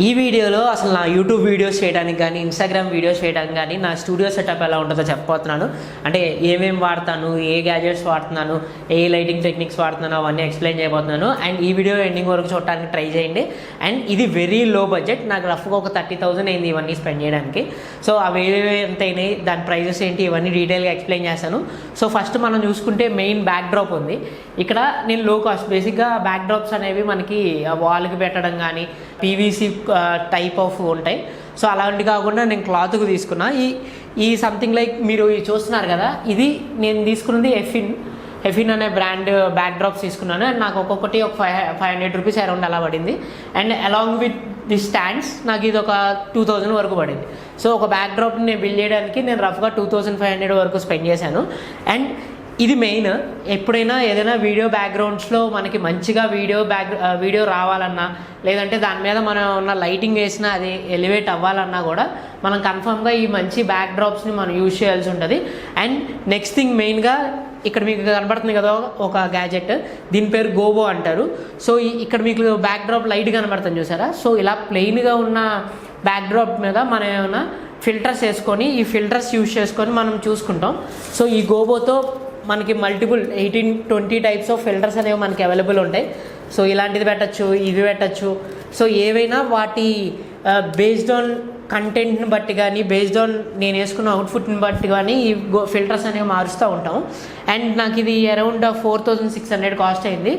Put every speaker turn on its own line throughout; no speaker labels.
ఈ వీడియోలో అసలు నా యూట్యూబ్ వీడియోస్ చేయడానికి కానీ ఇన్స్టాగ్రామ్ వీడియోస్ చేయడానికి కానీ నా స్టూడియో సెటప్ ఎలా ఉంటుందో చెప్పబోతున్నాను. అంటే ఏమేమి వాడతాను, ఏ గ్యాజెట్స్ వాడుతున్నాను, ఏ లైటింగ్ టెక్నిక్స్ వాడుతున్నాను అవన్నీ ఎక్స్ప్లెయిన్ చేయబోతున్నాను. అండ్ ఈ వీడియో ఎండింగ్ వరకు చూడడానికి ట్రై చేయండి. అండ్ ఇది వెరీ లో బడ్జెట్, నాకు రఫ్గా ఒక 30,000 అయింది ఇవన్నీ స్పెండ్ చేయడానికి. సో అవి ఎంత అయినాయి, దాని ప్రైజెస్ ఏంటి, ఇవన్నీ డీటెయిల్గా ఎక్స్ప్లెయిన్ చేస్తాను. సో ఫస్ట్ మనం చూసుకుంటే మెయిన్ బ్యాక్ డ్రాప్ ఉంది. ఇక్కడ నేను లో కాస్ట్ బేసిక్గా బ్యాక్ డ్రాప్స్ అనేవి మనకి వాల్కి పెట్టడం కానీ పీవీసీ టైప్ ఆఫ్ ఉంటాయి. సో అలాంటివి కాకుండా నేను క్లాత్కు తీసుకున్నా. ఈ సంథింగ్ లైక్ మీరు చూస్తున్నారు కదా, ఇది నేను తీసుకున్నది ఎఫిన్ అనే బ్రాండ్ బ్యాక్ డ్రాప్స్ తీసుకున్నాను. అండ్ నాకు ఒక్కొక్కటి ఒక 500 రూపీస్ అరౌండ్ అలా పడింది. And along with the stands నాకు ఇది ఒక 2000 వరకు పడింది. సో ఒక బ్యాక్ డ్రాప్ని నేను బిల్డ్ చేయడానికి నేను రఫ్గా 2500 వరకు స్పెండ్ చేశాను. అండ్ ఇది మెయిన్, ఎప్పుడైనా ఏదైనా వీడియో బ్యాక్గ్రౌండ్స్లో మనకి మంచిగా వీడియో రావాలన్నా, లేదంటే దాని మీద మనం ఉన్న లైటింగ్ వేసినా అది ఎలివేట్ అవ్వాలన్నా కూడా మనం కన్ఫర్మ్గా ఈ మంచి బ్యాక్ డ్రాప్స్ని మనం యూజ్ చేయాల్సి ఉంటుంది. అండ్ నెక్స్ట్ థింగ్ మెయిన్గా ఇక్కడ మీకు కనబడుతుంది కదా ఒక గ్యాజెట్, దీని పేరు గోబో అంటారు. సో ఇక్కడ మీకు బ్యాక్ డ్రాప్ లైట్ కనబడుతుంది చూసారా. సో ఇలా ప్లెయిన్గా ఉన్న బ్యాక్ డ్రాప్ మీద మనం ఏమైనా ఫిల్టర్స్ వేసుకొని ఈ ఫిల్టర్స్ యూజ్ చేసుకొని మనం చూసుకుంటాం. సో ఈ గోబోతో మనకి మల్టిపుల్ 18-20 టైప్స్ ఆఫ్ ఫిల్టర్స్ అనేవి మనకి అవైలబుల్ ఉంటాయి. సో ఇలాంటిది పెట్టచ్చు, ఇవి పెట్టచ్చు. సో ఏవైనా వాటి బేస్డ్ ఆన్ కంటెంట్ని బట్టి కానీ, బేస్డ్ ఆన్ నేను వేసుకున్న అవుట్ఫుట్ని బట్టి కానీ ఈ ఫిల్టర్స్ అనేవి మారుస్తూ ఉంటాం. అండ్ నాకు ఇది అరౌండ్ 4600 కాస్ట్ అయింది.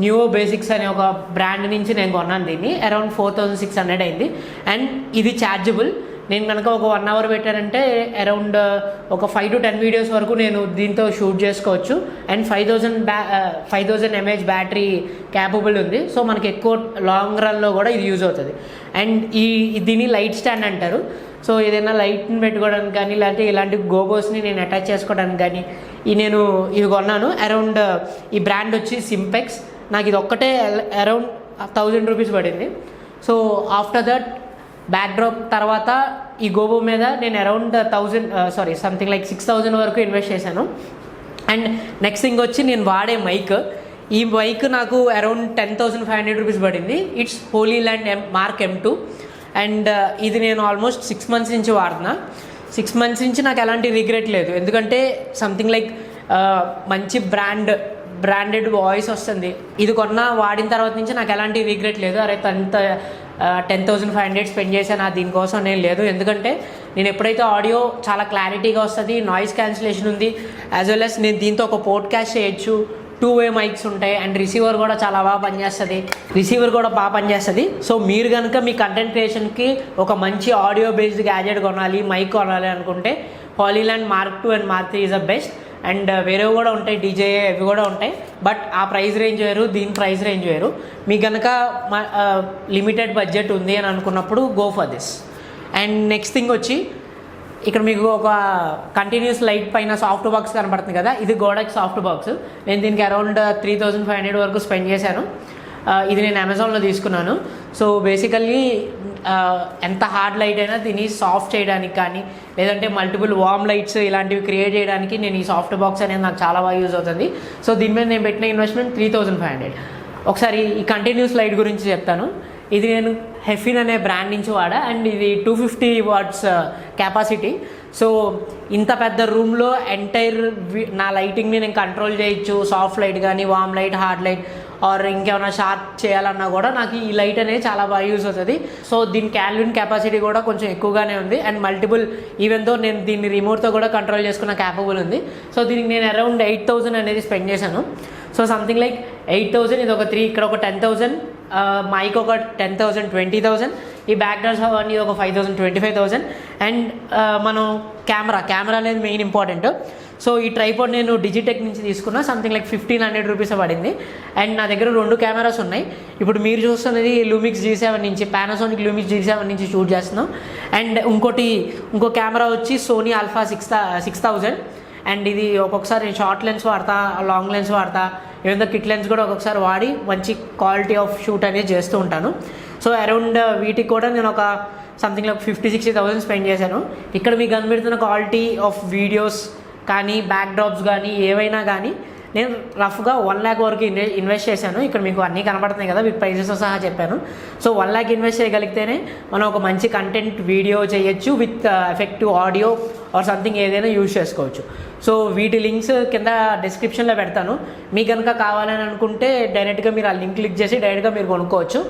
న్యూ బేసిక్స్ అనే ఒక బ్రాండ్ నుంచి నేను కొన్నాను దీన్ని. అరౌండ్ 4600 అయింది. అండ్ ఇది ఛార్జబుల్. నేను కనుక ఒక 1 అవర్ పెట్టానంటే అరౌండ్ ఒక 5 to 10 వీడియోస్ వరకు నేను దీంతో షూట్ చేసుకోవచ్చు. అండ్ 5000 mAh బ్యాటరీ క్యాపబుల్ ఉంది. సో మనకి ఎక్కువ లాంగ్ రన్లో కూడా ఇది యూజ్ అవుతుంది. అండ్ దీన్ని లైట్ స్టాండ్ అంటారు. సో ఏదైనా లైట్ని పెట్టుకోవడానికి కానీ, లేదంటే ఇలాంటి గోబోస్ని నేను అటాచ్ చేసుకోవడానికి కానీ నేను ఇవి కొన్నాను. అరౌండ్ ఈ బ్రాండ్ వచ్చి సింపెక్స్. నాకు ఇది ఒక్కటే అరౌండ్ 1000 రూపీస్ పడింది. So after that back drop తర్వాత ఈ గోబో మీద నేను అరౌండ్ సంథింగ్ లైక్ 6000 వరకు ఇన్వెస్ట్ చేశాను. అండ్ నెక్స్ట్ థింగ్ వచ్చి నేను వాడే మైక్. ఈ మైక్ నాకు అరౌండ్ 10,500 రూపీస్ పడింది. It's Hollyland mark M2. And ఇది నేను ఆల్మోస్ట్ 6 months నుంచి వాడుతున్నా. 6 months నుంచి నాకు ఎలాంటి రిగ్రెట్ లేదు. ఎందుకంటే సంథింగ్ లైక్ మంచి బ్రాండెడ్ వాయిస్ వస్తుంది. ఇది వాడిన తర్వాత నుంచి నాకు ఎలాంటి రిగ్రెట్ లేదు. అరే 10,500 స్పెండ్ చేశాను దీనికోసం నేను లేదు. ఎందుకంటే నేను ఎప్పుడైతే ఆడియో చాలా క్లారిటీగా వస్తుంది, నాయిస్ క్యాన్సిలేషన్ ఉంది, యాజ్ వెల్ యాజ్ నేను దీంతో ఒక పోడ్కాస్ట్ చేయొచ్చు, 2-way మైక్స్ ఉంటాయి. అండ్ రిసీవర్ కూడా చాలా బాగా పనిచేస్తుంది. సో మీరు కనుక మీ కంటెంట్ క్రియేషన్కి ఒక మంచి ఆడియో బేస్డ్ గ్యాజెట్ కొనాలి, మైక్ కొనాలి అనుకుంటే Holy Land Mark 2 and Mark 3 is the best. And వేరేవి కూడా ఉంటాయి, డీజే అవి కూడా ఉంటాయి. బట్ ఆ ప్రైస్ రేంజ్ వేరు, దీని ప్రైస్ రేంజ్ వేరు. మీకు కనుక లిమిటెడ్ బడ్జెట్ ఉంది అని అనుకున్నప్పుడు go for this. And next thing వచ్చి ఇక్కడ మీకు ఒక కంటిన్యూస్ లైట్ పైన సాఫ్ట్ బాక్స్ కనబడుతుంది కదా, ఇది గోడక్ సాఫ్ట్ బాక్స్. నేను దీనికి అరౌండ్ 3500 వరకు స్పెండ్ చేశాను. ఇది నేను అమెజాన్లో తీసుకున్నాను. సో బేసికల్లీ ఎంత హార్డ్ లైట్ అయినా దీన్ని సాఫ్ట్ చేయడానికి కానీ, లేదంటే మల్టిపుల్ వార్మ్ లైట్స్ ఇలాంటివి క్రియేట్ చేయడానికి నేను ఈ సాఫ్ట్ బాక్స్ అనేది నాకు చాలా బాగా యూజ్ అవుతుంది. సో దీని మీద నేను పెట్టిన ఇన్వెస్ట్మెంట్ 3500. ఒకసారి ఈ కంటిన్యూస్ లైట్ గురించి చెప్తాను. ఇది నేను హెఫిన్ అనే బ్రాండ్ నుంచి వాడా. అండ్ ఇది 250 watts కెపాసిటీ. సో ఇంత పెద్ద రూమ్లో ఎంటైర్ నా లైటింగ్ని నేను కంట్రోల్ చేయొచ్చు. సాఫ్ట్ లైట్ కానీ, warm light, hard light, or ఇంకేమైనా షార్ప్ చేయాలన్నా కూడా నాకు ఈ లైట్ అనేది చాలా బాగా యూజ్ అవుతుంది. సో దీని క్యాల్విన్ కెపాసిటీ కూడా కొంచెం ఎక్కువగానే ఉంది. అండ్ మల్టిపుల్ ఈవెన్తో నేను దీన్ని రిమోట్తో కూడా కంట్రోల్ చేసుకున్న క్యాపబుల్ ఉంది. సో దీనికి నేను అరౌండ్ 8000 అనేది స్పెండ్ చేశాను. సో సంథింగ్ లైక్ 8000, ఇది ఒక 3, ఇక్కడ ఒక 10,000, మైక్ ఒక 10,000, 20,000, ఈ బ్యాక్ డ్రాప్స్ అవన్నీ ఒక 5,000, 25,000. అండ్ మనం కెమెరా అనేది మెయిన్ ఇంపార్టెంట్. సో ఈ ట్రైపాడ్ నేను డిజిటెక్ నుంచి తీసుకున్నా. సంథింగ్ లైక్ 1500 రూపీస్ పడింది. అండ్ నా దగ్గర 2 కెమెరాస్ ఉన్నాయి. ఇప్పుడు మీరు చూస్తున్నది లూమిక్స్ G7 నుంచి, పానాసోనిక్ లూమిక్స్ G7 నుంచి షూట్ చేస్తున్నాం. అండ్ ఇంకో కెమెరా వచ్చి సోనీ ఆల్ఫా 6000. అండ్ ఇది ఒక్కొక్కసారి నేను షార్ట్ లెన్స్ వాడతా, లాంగ్ లెన్స్ వాడతా, ఏదో కిట్ లెన్స్ కూడా ఒక్కొక్కసారి వాడి మంచి క్వాలిటీ ఆఫ్ షూట్ అనేది చేస్తూ ఉంటాను. సో అరౌండ్ వీటికి కూడా నేను ఒక సంథింగ్ లైక్ 50-60,000 స్పెండ్ చేశాను. ఇక్కడ మీకు కనిపెడుతున్న క్వాలిటీ ఆఫ్ వీడియోస్ కానీ, బ్యాక్ డ్రాప్స్ కానీ, ఏవైనా కానీ నేను రఫ్గా 1 lakh వరకు ఇన్వెస్ట్ చేశాను. ఇక్కడ మీకు అన్నీ కనబడుతున్నాయి కదా, విత్ ప్రైజెస్ సహా చెప్పాను. సో 1 lakh ఇన్వెస్ట్ చేయగలిగితేనే మనం ఒక మంచి కంటెంట్ వీడియో చేయొచ్చు with effective audio or something ఏదైనా యూజ్ చేసుకోవచ్చు. సో వీటి లింక్స్ కింద డిస్క్రిప్షన్లో పెడతాను. మీకు కనుక కావాలని అనుకుంటే డైరెక్ట్గా మీరు ఆ లింక్ క్లిక్ చేసి డైరెక్ట్గా మీరు కొనుక్కోవచ్చు.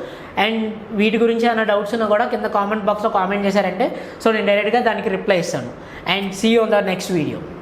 అండ్ వీటి గురించి ఏమైనా డౌట్స్ ఉన్నా కూడా కింద కామెంట్ బాక్స్లో కామెంట్ చేశారంటే సో నేను డైరెక్ట్గా దానికి రిప్లై ఇస్తాను. And see you on the next video.